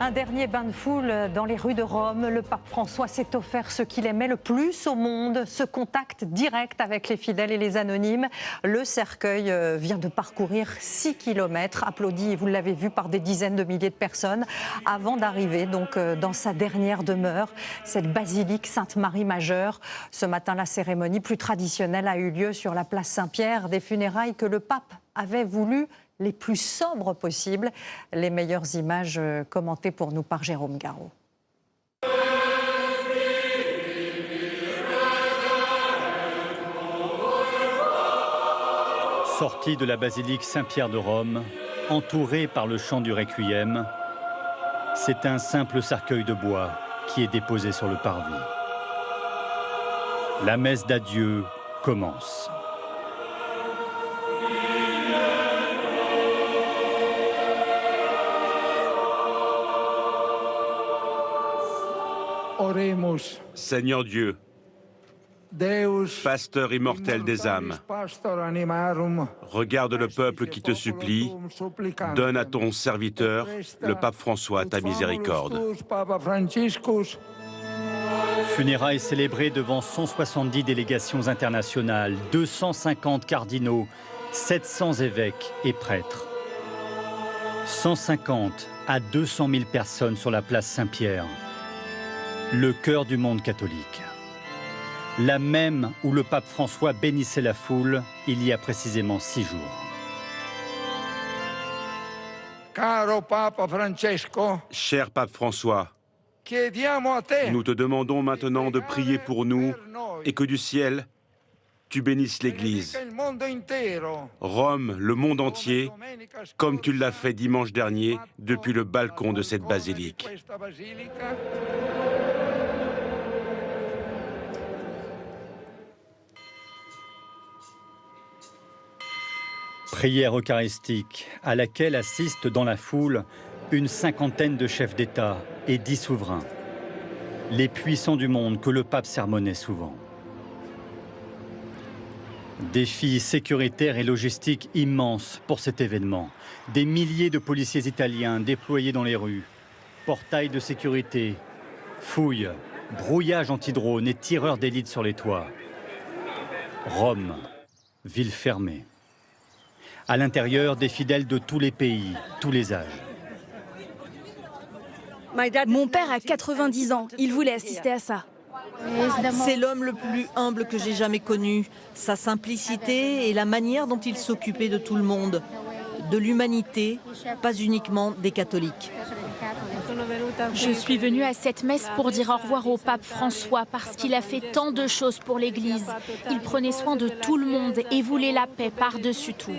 Un dernier bain de foule dans les rues de Rome. Le pape François s'est offert ce qu'il aimait le plus au monde, ce contact direct avec les fidèles et les anonymes. Le cercueil vient de parcourir 6 kilomètres, applaudi, vous l'avez vu, par des dizaines de milliers de personnes, avant d'arriver donc dans sa dernière demeure, cette basilique Sainte-Marie Majeure. Ce matin, la cérémonie plus traditionnelle a eu lieu sur la place Saint-Pierre, des funérailles que le pape avait voulu les plus sobres possibles. Les meilleures images commentées pour nous par Jérôme Garot. Sorti de la basilique Saint-Pierre de Rome, entouré par le chant du Requiem, c'est un simple cercueil de bois qui est déposé sur le parvis. La messe d'adieu commence. Seigneur Dieu, pasteur immortel des âmes, regarde le peuple qui te supplie, donne à ton serviteur, le pape François, ta miséricorde. Funérailles célébrées devant 170 délégations internationales, 250 cardinaux, 700 évêques et prêtres. 150 à 200 000 personnes sur la place Saint-Pierre. Le cœur du monde catholique. La même où le pape François bénissait la foule il y a précisément 6 jours. Cher pape François, nous te demandons maintenant de prier pour nous et que du ciel, tu bénisses l'Église, Rome, le monde entier, comme tu l'as fait dimanche dernier depuis le balcon de cette basilique. Prière eucharistique à laquelle assistent dans la foule une cinquantaine de chefs d'État et 10 souverains. Les puissants du monde que le pape sermonnait souvent. Défis sécuritaires et logistiques immenses pour cet événement. Des milliers de policiers italiens déployés dans les rues. Portails de sécurité, fouilles, brouillage anti-drone et tireurs d'élite sur les toits. Rome, ville fermée. À l'intérieur, des fidèles de tous les pays, tous les âges. Mon père a 90 ans, il voulait assister à ça. C'est l'homme le plus humble que j'ai jamais connu. Sa simplicité et la manière dont il s'occupait de tout le monde, de l'humanité, pas uniquement des catholiques. Je suis venue à cette messe pour dire au revoir au pape François parce qu'il a fait tant de choses pour l'Église. Il prenait soin de tout le monde et voulait la paix par-dessus tout.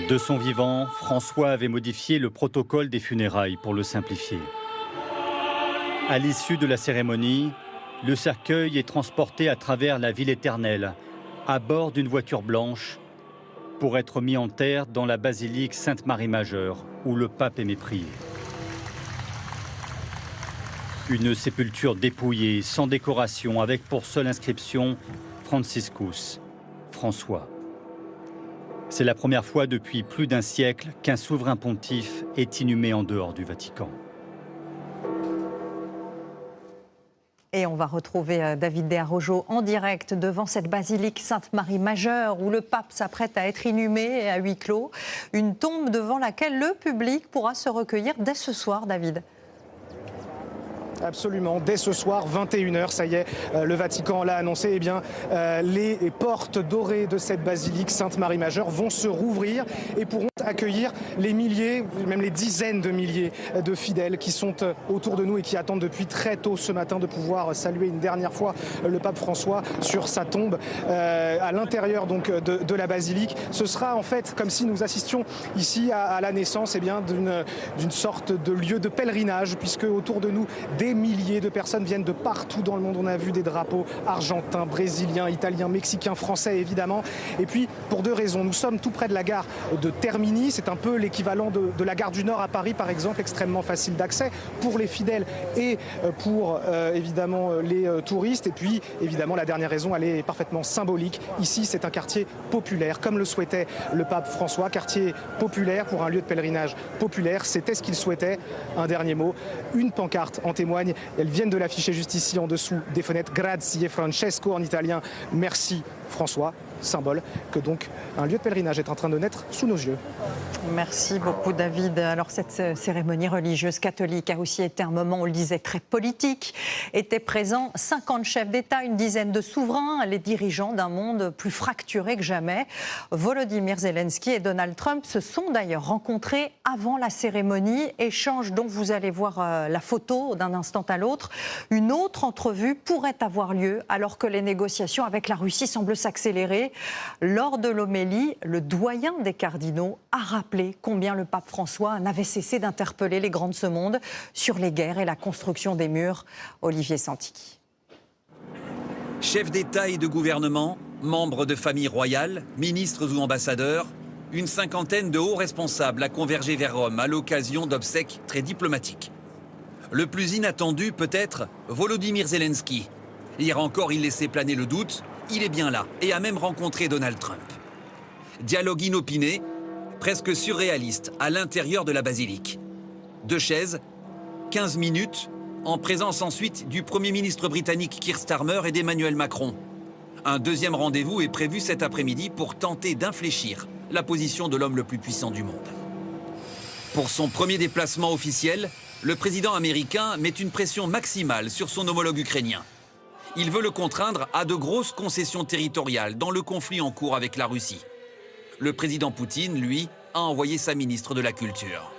De son vivant, François avait modifié le protocole des funérailles pour le simplifier. À l'issue de la cérémonie, le cercueil est transporté à travers la ville éternelle, à bord d'une voiture blanche, pour être mis en terre dans la basilique Sainte-Marie Majeure, où le pape aimait prier. Une sépulture dépouillée, sans décoration, avec pour seule inscription « Franciscus », François. C'est la première fois depuis plus d'un siècle qu'un souverain pontife est inhumé en dehors du Vatican. Et on va retrouver David de Arrojo en direct devant cette basilique Sainte-Marie Majeure où le pape s'apprête à être inhumé à huis clos. Une tombe devant laquelle le public pourra se recueillir dès ce soir, David. Absolument, dès ce soir, 21h, ça y est, le Vatican l'a annoncé, eh bien, les portes dorées de cette basilique Sainte-Marie Majeure vont se rouvrir et pourront accueillir les milliers, même les dizaines de milliers de fidèles qui sont autour de nous et qui attendent depuis très tôt ce matin de pouvoir saluer une dernière fois le pape François sur sa tombe à l'intérieur donc de la basilique. Ce sera en fait comme si nous assistions ici à la naissance d'une sorte de lieu de pèlerinage, puisque autour de nous des milliers de personnes viennent de partout dans le monde. On a vu des drapeaux argentins, brésiliens, italiens, mexicains, français évidemment. Et puis pour deux raisons. Nous sommes tout près de la gare de Termini. C'est un peu l'équivalent de la gare du Nord à Paris par exemple, extrêmement facile d'accès pour les fidèles et pour évidemment les touristes. Et puis évidemment la dernière raison, elle est parfaitement symbolique. Ici c'est un quartier populaire comme le souhaitait le pape François. Quartier populaire pour un lieu de pèlerinage populaire. C'était ce qu'il souhaitait. Un dernier mot, une pancarte en témoigne. Elles viennent de l'afficher juste ici en dessous des fenêtres. Grazie Francesco en italien. Merci François. Symbole que donc un lieu de pèlerinage est en train de naître sous nos yeux. Merci beaucoup David. Alors cette cérémonie religieuse catholique a aussi été un moment, on le disait, très politique. Étaient présents 50 chefs d'État, une dizaine de souverains, les dirigeants d'un monde plus fracturé que jamais. Volodymyr Zelensky et Donald Trump se sont d'ailleurs rencontrés avant la cérémonie, échange dont vous allez voir la photo d'un instant à l'autre. Une autre entrevue pourrait avoir lieu alors que les négociations avec la Russie semblent s'accélérer. Lors de l'homélie, le doyen des cardinaux a rappelé combien le pape François n'avait cessé d'interpeller les grands de ce monde sur les guerres et la construction des murs. Olivier Santiki. Chefs d'État et de gouvernement, membres de familles royales, ministres ou ambassadeurs, une cinquantaine de hauts responsables a convergé vers Rome à l'occasion d'obsèques très diplomatiques. Le plus inattendu peut-être, Volodymyr Zelensky. Hier encore, il laissait planer le doute. Il est bien là et a même rencontré Donald Trump. Dialogue inopiné, presque surréaliste, à l'intérieur de la basilique. 2 chaises, 15 minutes, en présence ensuite du Premier ministre britannique Keir Starmer et d'Emmanuel Macron. Un deuxième rendez-vous est prévu cet après-midi pour tenter d'infléchir la position de l'homme le plus puissant du monde. Pour son premier déplacement officiel, le président américain met une pression maximale sur son homologue ukrainien. Il veut le contraindre à de grosses concessions territoriales dans le conflit en cours avec la Russie. Le président Poutine, lui, a envoyé sa ministre de la Culture.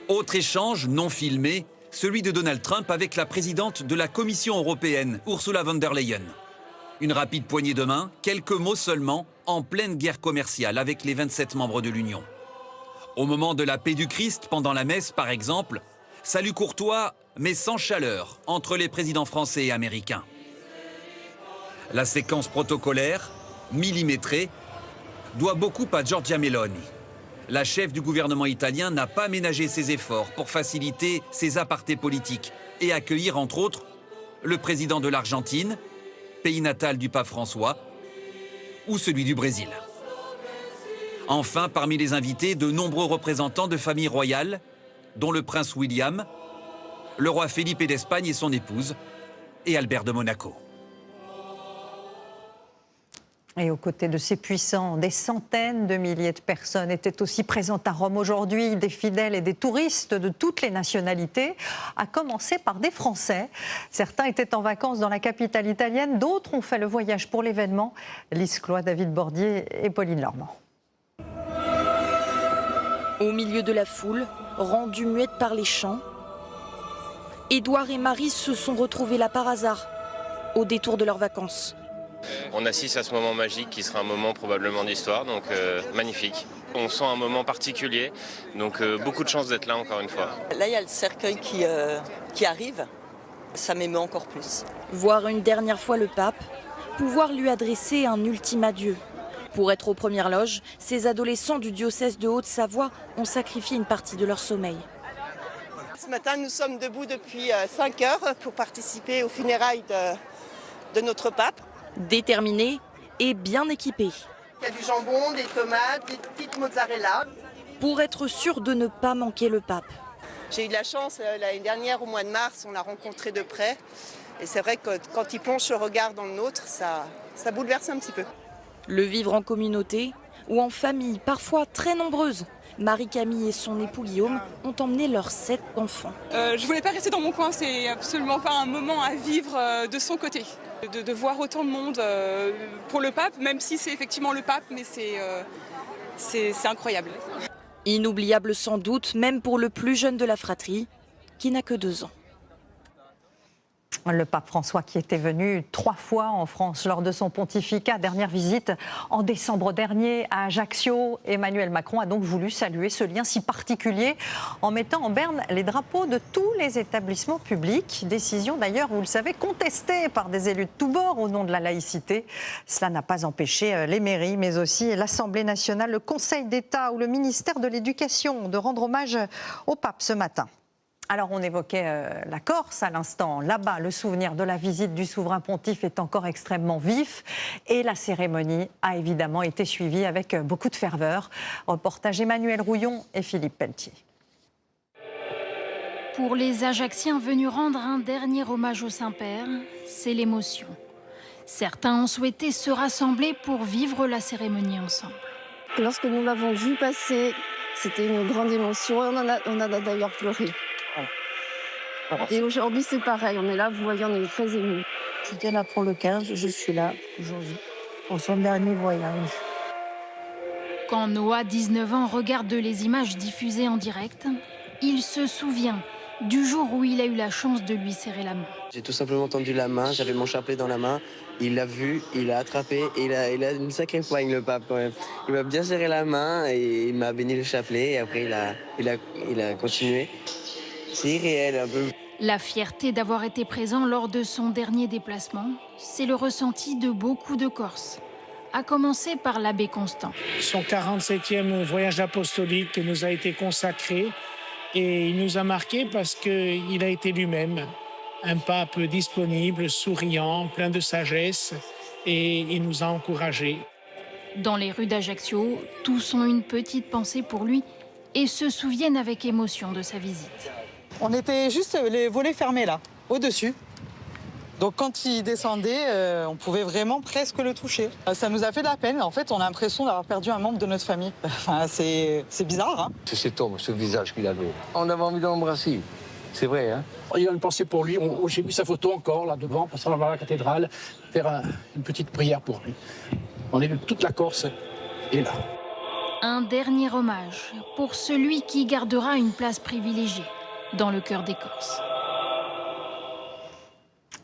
Autre échange non filmé, celui de Donald Trump avec la présidente de la Commission européenne, Ursula von der Leyen. Une rapide poignée de main, quelques mots seulement, en pleine guerre commerciale avec les 27 membres de l'Union. Au moment de la paix du Christ, pendant la messe par exemple, salut courtois, mais sans chaleur, entre les présidents français et américains. La séquence protocolaire, millimétrée, doit beaucoup à Giorgia Meloni. La chef du gouvernement italien n'a pas ménagé ses efforts pour faciliter ses apartés politiques et accueillir, entre autres, le président de l'Argentine, pays natal du pape François, ou celui du Brésil. Enfin, parmi les invités, de nombreux représentants de familles royales, dont le prince William, le roi Philippe d'Espagne et son épouse, et Albert de Monaco. Et aux côtés de ces puissants, des centaines de milliers de personnes étaient aussi présentes à Rome aujourd'hui, des fidèles et des touristes de toutes les nationalités, à commencer par des Français. Certains étaient en vacances dans la capitale italienne, d'autres ont fait le voyage pour l'événement. Lise Cloy, David Bordier et Pauline Lormand. Au milieu de la foule, rendue muette par les chants, Édouard et Marie se sont retrouvés là par hasard, au détour de leurs vacances. On assiste à ce moment magique qui sera un moment probablement d'histoire, donc magnifique. On sent un moment particulier, donc beaucoup de chance d'être là encore une fois. Là, il y a le cercueil qui arrive, ça m'émeut encore plus. Voir une dernière fois le pape, pouvoir lui adresser un ultime adieu. Pour être aux premières loges, ces adolescents du diocèse de Haute-Savoie ont sacrifié une partie de leur sommeil. Ce matin, nous sommes debout depuis 5 heures pour participer aux funérailles de notre pape. Déterminés et bien équipés. Il y a du jambon, des tomates, des petites mozzarella. Pour être sûr de ne pas manquer le pape. J'ai eu de la chance, l'année dernière, au mois de mars, on l'a rencontré de près. Et c'est vrai que quand il plonge le regard dans le nôtre, ça bouleverse un petit peu. Le vivre en communauté ou en famille, parfois très nombreuses. Marie-Camille et son époux Guillaume ont emmené leurs 7 enfants. Je voulais pas rester dans mon coin, c'est absolument pas un moment à vivre de son côté. De voir autant de monde pour le pape, même si c'est effectivement le pape, mais c'est incroyable. Inoubliable sans doute, même pour le plus jeune de la fratrie, qui n'a que 2 ans. Le pape François qui était venu 3 fois en France lors de son pontificat. Dernière visite en décembre dernier à Ajaccio. Emmanuel Macron a donc voulu saluer ce lien si particulier en mettant en berne les drapeaux de tous les établissements publics. Décision d'ailleurs, vous le savez, contestée par des élus de tous bords au nom de la laïcité. Cela n'a pas empêché les mairies, mais aussi l'Assemblée nationale, le Conseil d'État ou le ministère de l'Éducation de rendre hommage au pape ce matin. Alors on évoquait la Corse à l'instant. Là-bas, le souvenir de la visite du souverain pontife est encore extrêmement vif et la cérémonie a évidemment été suivie avec beaucoup de ferveur. Reportage Emmanuel Rouillon et Philippe Pelletier. Pour les Ajacciens venus rendre un dernier hommage au Saint-Père, c'est l'émotion. Certains ont souhaité se rassembler pour vivre la cérémonie ensemble. Lorsque nous l'avons vu passer, c'était une grande émotion et on a d'ailleurs pleuré. Et aujourd'hui, c'est pareil. On est là, vous voyez, on est très émus. J'étais là pour le 15, je suis là aujourd'hui pour son dernier voyage. Quand Noah, 19 ans, regarde les images diffusées en direct, il se souvient du jour où il a eu la chance de lui serrer la main. J'ai tout simplement tendu la main, j'avais mon chapelet dans la main, il l'a vu, il l'a attrapé et il a une sacrée poigne, le pape quand même. Il m'a bien serré la main et il m'a béni le chapelet et après il a continué. C'est irréel un peu. La fierté d'avoir été présent lors de son dernier déplacement, c'est le ressenti de beaucoup de Corses, à commencer par l'abbé Constant. Son 47e voyage apostolique nous a été consacré et il nous a marqué parce qu'il a été lui-même un pape disponible, souriant, plein de sagesse et il nous a encouragés. Dans les rues d'Ajaccio, tous ont une petite pensée pour lui et se souviennent avec émotion de sa visite. On était juste les volets fermés là, au-dessus. Donc quand il descendait, on pouvait vraiment presque le toucher. Ça nous a fait de la peine. En fait, on a l'impression d'avoir perdu un membre de notre famille. Enfin, c'est bizarre. Hein. C'est cet homme, ce visage qu'il avait. On avait envie de l'embrasser. C'est vrai, hein. Il a une pensée pour lui. J'ai mis sa photo encore là devant, passant vers la cathédrale, faire une petite prière pour lui. On est toute la Corse est là. Un dernier hommage pour celui qui gardera une place privilégiée dans le cœur des Corses.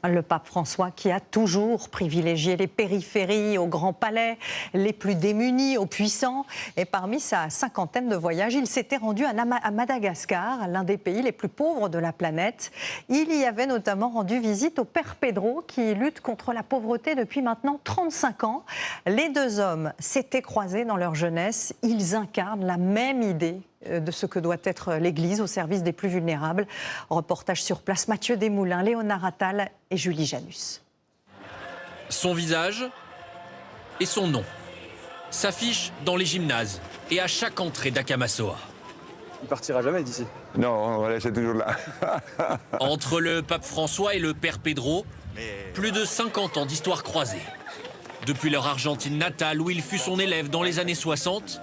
Le pape François qui a toujours privilégié les périphéries au Grand Palais, les plus démunis aux puissants. Et parmi sa 50aine de voyages, il s'était rendu à Madagascar, l'un des pays les plus pauvres de la planète. Il y avait notamment rendu visite au père Pedro qui lutte contre la pauvreté depuis maintenant 35 ans. Les deux hommes s'étaient croisés dans leur jeunesse. Ils incarnent la même idée de ce que doit être l'Église au service des plus vulnérables. Reportage sur place, Mathieu Desmoulins, Léonard Attal et Julie Janus. Son visage et son nom s'affichent dans les gymnases et à chaque entrée d'Akamassoa. Il partira jamais d'ici. Non, on va laisser toujours là. Entre le pape François et le père Pedro, plus de 50 ans d'histoire croisée. Depuis leur Argentine natale où il fut son élève dans les années 60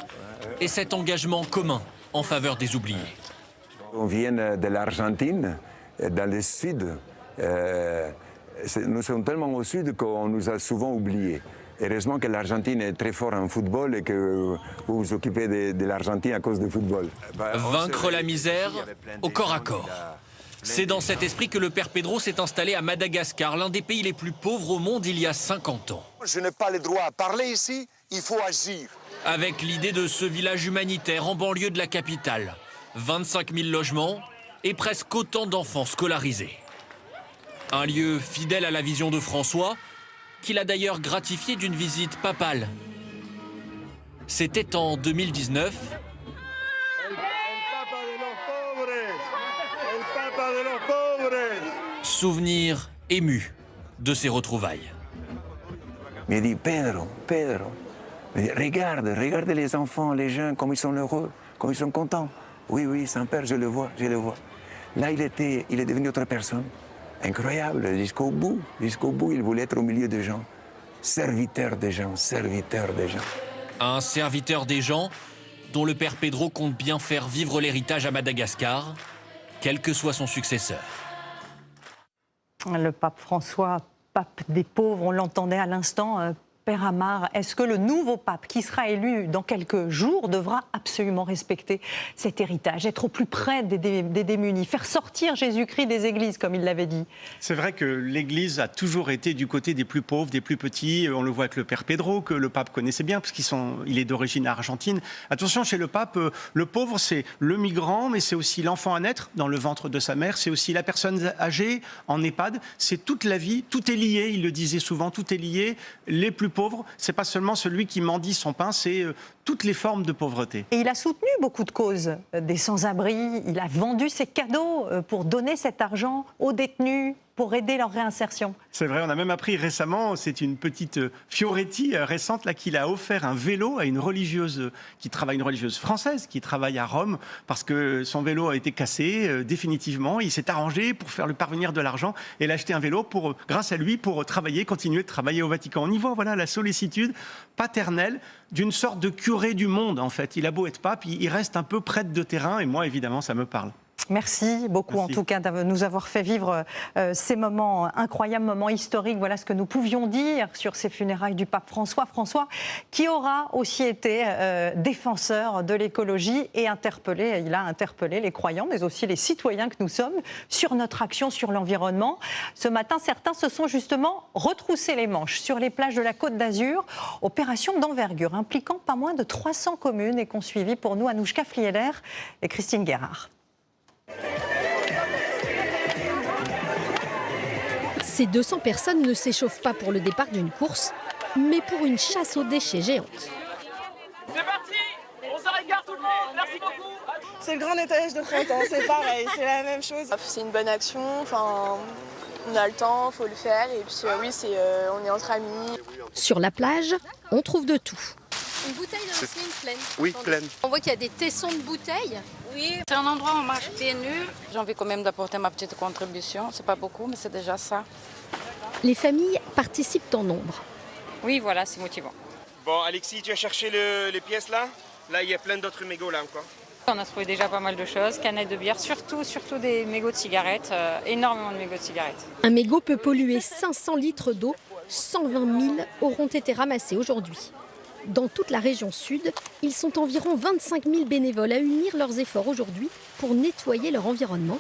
et cet engagement commun en faveur des oubliés. On vient de l'Argentine, dans le sud. Nous sommes tellement au sud qu'on nous a souvent oubliés. Heureusement que l'Argentine est très forte en football et que vous vous occupez de l'Argentine à cause du football. Vaincre la misère au corps à corps. C'est dans cet esprit que le père Pedro s'est installé à Madagascar, l'un des pays les plus pauvres au monde il y a 50 ans. Je n'ai pas le droit à parler ici, il faut agir. Avec l'idée de ce village humanitaire en banlieue de la capitale. 25 000 logements et presque autant d'enfants scolarisés. Un lieu fidèle à la vision de François, qu'il a d'ailleurs gratifié d'une visite papale. C'était en 2019. Souvenir ému de ces retrouvailles. Il me dit Pedro, regarde les enfants, les jeunes, comme ils sont heureux, comme ils sont contents. Oui, Saint-Père, je le vois. Là, il est devenu autre personne. Incroyable, jusqu'au bout, il voulait être au milieu des gens. Serviteur des gens. Un serviteur des gens dont le père Pedro compte bien faire vivre l'héritage à Madagascar, quel que soit son successeur. Le pape François, pape des pauvres, on l'entendait à l'instant, Père Amar, est-ce que le nouveau pape qui sera élu dans quelques jours devra absolument respecter cet héritage, être au plus près des démunis, faire sortir Jésus-Christ des églises, comme il l'avait dit? C'est vrai que l'Église a toujours été du côté des plus pauvres, des plus petits. On le voit avec le Père Pedro, que le pape connaissait bien, parce qu'il est d'origine argentine. Attention, chez le pape, le pauvre, c'est le migrant, mais c'est aussi l'enfant à naître dans le ventre de sa mère, c'est aussi la personne âgée en EHPAD, c'est toute la vie, tout est lié, il le disait souvent, tout est lié. Les plus pauvres, c'est pas seulement celui qui mendie son pain, c'est toutes les formes de pauvreté. Et il a soutenu beaucoup de causes, des sans-abri, il a vendu ses cadeaux pour donner cet argent aux détenus, pour aider leur réinsertion. C'est vrai, on a même appris récemment, c'est une petite Fioretti récente là qu'il a offert un vélo à une religieuse une religieuse française qui travaille à Rome parce que son vélo a été cassé définitivement. Il s'est arrangé pour faire lui parvenir de l'argent et il a acheté un vélo grâce à lui pour continuer de travailler au Vatican. On y voit la sollicitude paternelle d'une sorte de curé du monde en fait. Il a beau être pape, il reste un peu prêtre de terrain et moi évidemment ça me parle. Merci beaucoup en tout cas de nous avoir fait vivre ces moments incroyables, moments historiques. Voilà ce que nous pouvions dire sur ces funérailles du pape François. François qui aura aussi été défenseur de l'écologie et il a interpellé les croyants mais aussi les citoyens que nous sommes sur notre action sur l'environnement. Ce matin, certains se sont justement retroussés les manches sur les plages de la Côte d'Azur. Opération d'envergure impliquant pas moins de 300 communes et qu'ont suivi pour nous Anouchka Flieler et Christine Guérard. Ces 200 personnes ne s'échauffent pas pour le départ d'une course, mais pour une chasse aux déchets géante. C'est parti! On s'arrête tout le monde! Merci beaucoup! C'est le grand nettoyage de printemps, c'est pareil, c'est la même chose. C'est une bonne action, on a le temps, il faut le faire, et puis oui, on est entre amis. Sur la plage, on trouve de tout. Une bouteille dans l'océan pleine. Oui, pleine. On voit qu'il y a des tessons de bouteilles. Oui, c'est un endroit où on marche pieds nus. J'ai envie quand même d'apporter ma petite contribution. C'est pas beaucoup, mais c'est déjà ça. Les familles participent en nombre. Oui, voilà, c'est motivant. Bon, Alexis, tu as cherché les pièces là? Là, il y a plein d'autres mégots là encore. On a trouvé déjà pas mal de choses, canettes de bière, surtout des mégots de cigarettes, énormément de mégots de cigarettes. Un mégot peut polluer 500 litres d'eau, 120 000 auront été ramassés aujourd'hui. Dans toute la région sud, ils sont environ 25 000 bénévoles à unir leurs efforts aujourd'hui pour nettoyer leur environnement.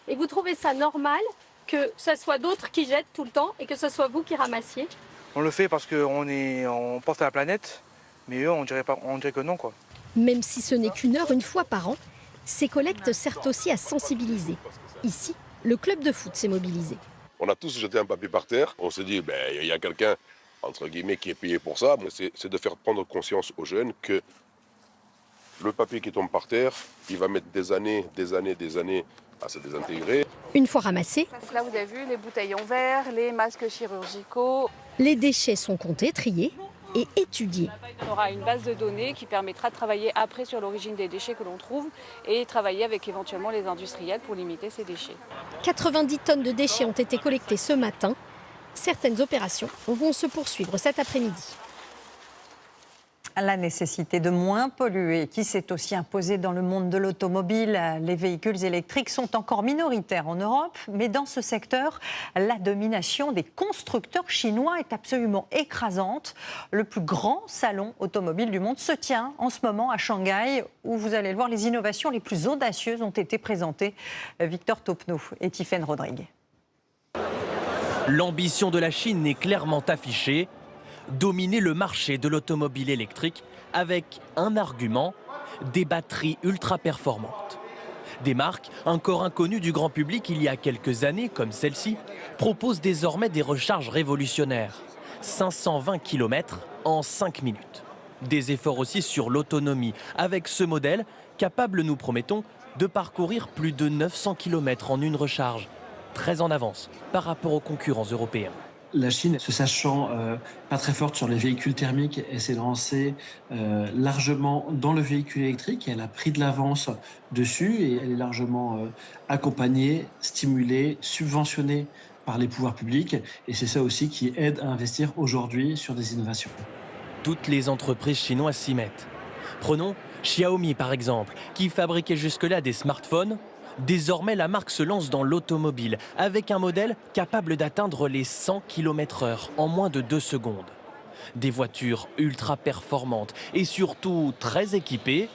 Et vous trouvez ça normal que ce soit d'autres qui jettent tout le temps et que ce soit vous qui ramassiez? On le fait parce qu'on pense à la planète, mais eux, on dirait que non, quoi. Même si ce n'est qu'une heure une fois par an, ces collectes servent aussi à sensibiliser. Ici, le club de foot s'est mobilisé. On a tous jeté un papier par terre. On s'est dit, il y a quelqu'un, entre guillemets, qui est payé pour ça. C'est de faire prendre conscience aux jeunes que le papier qui tombe par terre, il va mettre des années à se désintégrer. Une fois ramassés, Là, vous avez vu les bouteilles en verre, les masques chirurgicaux. les déchets sont comptés, triés et étudiés. On aura une base de données qui permettra de travailler après sur l'origine des déchets que l'on trouve et travailler avec éventuellement les industriels pour limiter ces déchets. 90 tonnes de déchets ont été collectées ce matin. Certaines opérations vont se poursuivre cet après-midi. La nécessité de moins polluer qui s'est aussi imposée dans le monde de l'automobile. Les véhicules électriques sont encore minoritaires en Europe, mais dans ce secteur, la domination des constructeurs chinois est absolument écrasante. Le plus grand salon automobile du monde se tient en ce moment à Shanghai, où vous allez le voir, les innovations les plus audacieuses ont été présentées. Victor Topnou et Tiffaine Rodrigue. L'ambition de la Chine est clairement affichée. Dominer le marché de l'automobile électrique avec un argument, des batteries ultra performantes. Des marques encore inconnues du grand public il y a quelques années, comme celle-ci, proposent désormais des recharges révolutionnaires. 520 km en 5 minutes. Des efforts aussi sur l'autonomie, avec ce modèle capable, nous promettons, de parcourir plus de 900 km en une recharge. Très en avance par rapport aux concurrents européens. La Chine, se sachant pas très forte sur les véhicules thermiques, elle s'est lancée largement dans le véhicule électrique. Elle a pris de l'avance dessus et elle est largement accompagnée, stimulée, subventionnée par les pouvoirs publics. Et c'est ça aussi qui aide à investir aujourd'hui sur des innovations. Toutes les entreprises chinoises s'y mettent. Prenons Xiaomi par exemple, qui fabriquait jusque-là des smartphones. Désormais, la marque se lance dans l'automobile avec un modèle capable d'atteindre les 100 km/h en moins de 2 secondes. Des voitures ultra performantes et surtout très équipées.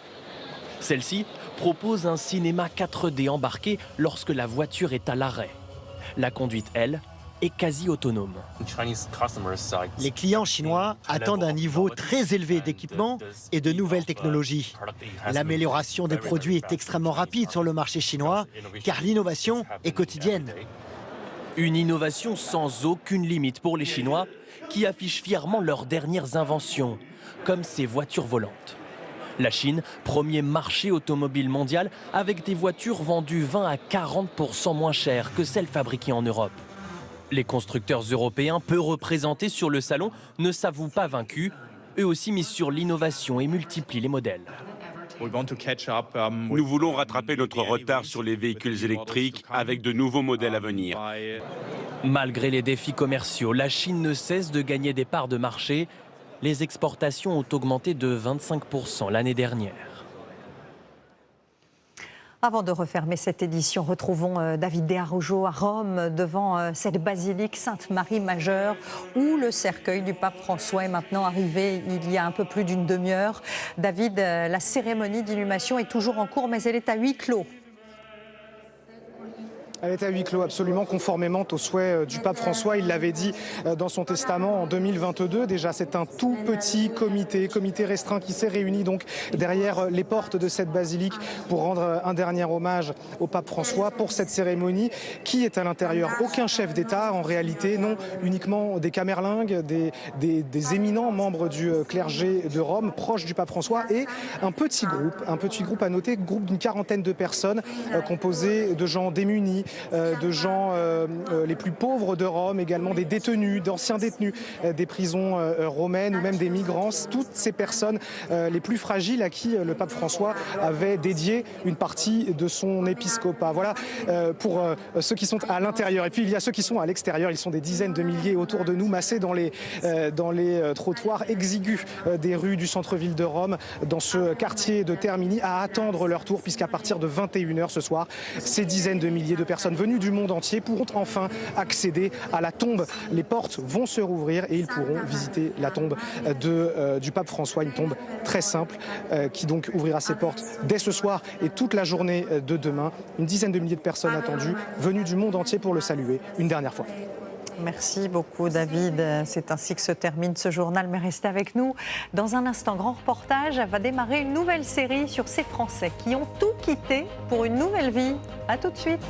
Celle-ci propose un cinéma 4D embarqué lorsque la voiture est à l'arrêt. La conduite, elle, est quasi autonome. Les clients chinois attendent un niveau très élevé d'équipement et de nouvelles technologies. L'amélioration des produits est extrêmement rapide sur le marché chinois car l'innovation est quotidienne. Une innovation sans aucune limite pour les Chinois qui affichent fièrement leurs dernières inventions, comme ces voitures volantes. La Chine, premier marché automobile mondial avec des voitures vendues 20 à 40% moins chères que celles fabriquées en Europe. Les constructeurs européens, peu représentés sur le salon, ne s'avouent pas vaincus. Eux aussi misent sur l'innovation et multiplient les modèles. Nous voulons rattraper notre retard sur les véhicules électriques avec de nouveaux modèles à venir. Malgré les défis commerciaux, la Chine ne cesse de gagner des parts de marché. Les exportations ont augmenté de 25% l'année dernière. Avant de refermer cette édition, retrouvons David De Araujo à Rome, devant cette basilique Sainte-Marie Majeure, où le cercueil du pape François est maintenant arrivé il y a un peu plus d'une demi-heure. David, la cérémonie d'inhumation est toujours en cours, mais elle est à huis clos. Elle est à huis clos, absolument, conformément au souhait du pape François. Il l'avait dit dans son testament en 2022. Déjà, c'est un tout petit comité restreint qui s'est réuni donc derrière les portes de cette basilique pour rendre un dernier hommage au pape François pour cette cérémonie. Qui est à l'intérieur? Aucun chef d'État, en réalité, non, uniquement des camerlingues, des éminents membres du clergé de Rome, proches du pape François, et un petit groupe à noter, groupe d'une quarantaine de personnes, composé de gens démunis, de gens les plus pauvres de Rome, également des détenus, d'anciens détenus des prisons romaines ou même des migrants, toutes ces personnes les plus fragiles à qui le pape François avait dédié une partie de son épiscopat. Voilà pour ceux qui sont à l'intérieur. Et puis il y a ceux qui sont à l'extérieur, ils sont des dizaines de milliers autour de nous, massés dans les trottoirs exigus des rues du centre-ville de Rome, dans ce quartier de Termini, à attendre leur tour, puisqu'à partir de 21h ce soir, ces dizaines de milliers de personnes venues du monde entier pourront enfin accéder à la tombe. Les portes vont se rouvrir et ils pourront visiter la tombe du pape François, une tombe très simple qui donc ouvrira ses portes dès ce soir et toute la journée de demain. Une dizaine de milliers de personnes attendues, venues du monde entier pour le saluer une dernière fois. Merci beaucoup David. C'est ainsi que se termine ce journal, mais restez avec nous. Dans un instant, grand reportage va démarrer une nouvelle série sur ces Français qui ont tout quitté pour une nouvelle vie. À tout de suite.